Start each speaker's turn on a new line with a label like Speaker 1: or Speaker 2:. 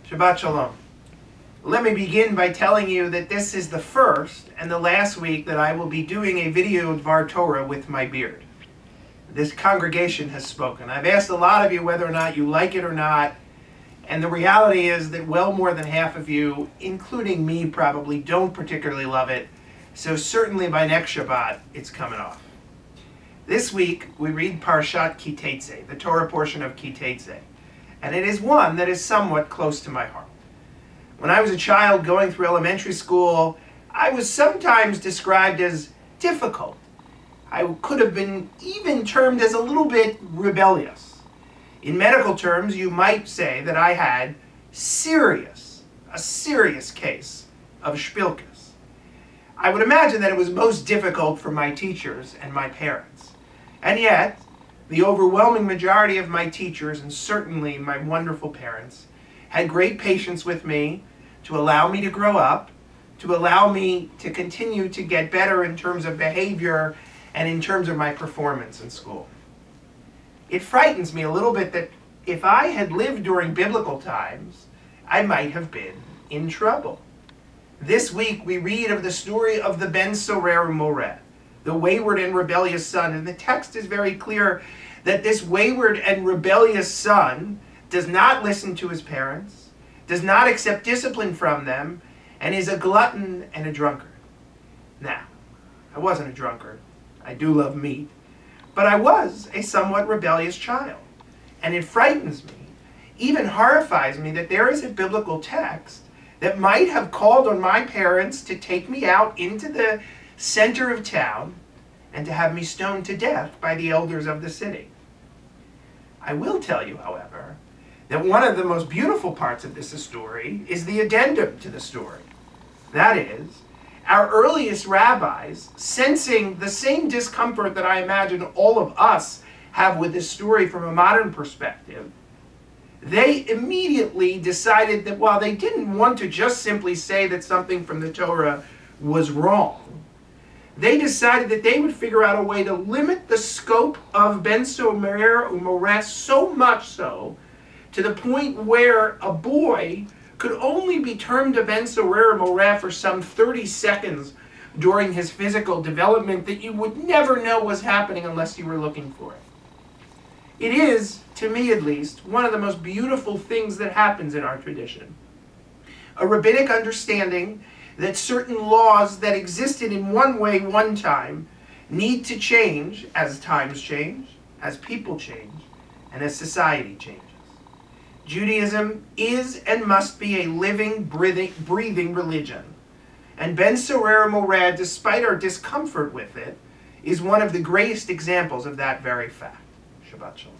Speaker 1: Shabbat Shalom. Let me begin by telling you that this is the first and the last week that I will be doing a video Dvar Torah with my beard. This congregation has spoken. I've asked a lot of you whether or not you like it or not, and the reality is that well more than half of you, including me probably, don't particularly love it, so certainly by next Shabbat, it's coming off. This week, we read Parshat Ki Teitzei, the Torah portion of Ki Teitzei, and it is one that is somewhat close to my heart. When I was a child going through elementary school, I was sometimes described as difficult. I could have been even termed as a little bit rebellious. In medical terms, you might say that I had a serious case of shpilkus. I would imagine that it was most difficult for my teachers and my parents. And yet, the overwhelming majority of my teachers, and certainly my wonderful parents, had great patience with me to allow me to grow up, to allow me to continue to get better in terms of behavior and in terms of my performance in school. It frightens me a little bit that if I had lived during biblical times, I might have been in trouble. This week we read of the story of the Ben Sorer Moreh, the wayward and rebellious son, and the text is very clear that this wayward and rebellious son does not listen to his parents, does not accept discipline from them, and is a glutton and a drunkard. Now, I wasn't a drunkard. I do love meat. But I was a somewhat rebellious child. And it frightens me, even horrifies me, that there is a biblical text that might have called on my parents to take me out into the center of town and to have me stoned to death by the elders of the city. I will tell you, however, that one of the most beautiful parts of this story is the addendum to the story. That is, our earliest rabbis, sensing the same discomfort that I imagine all of us have with this story from a modern perspective, they immediately decided that while they didn't want to just simply say that something from the Torah was wrong, they decided that they would figure out a way to limit the scope of Ben Sorer Moreh so much so to the point where a boy could only be termed a Ben Sorer Moreh for some 30 seconds during his physical development that you would never know was happening unless you were looking for it. It is, to me at least, one of the most beautiful things that happens in our tradition. A rabbinic understanding that certain laws that existed in one way one time need to change as times change, as people change, and as society changes. Judaism is and must be a living, breathing religion. And Ben Sorer Moreh, despite our discomfort with it, is one of the greatest examples of that very fact. Shabbat Shalom.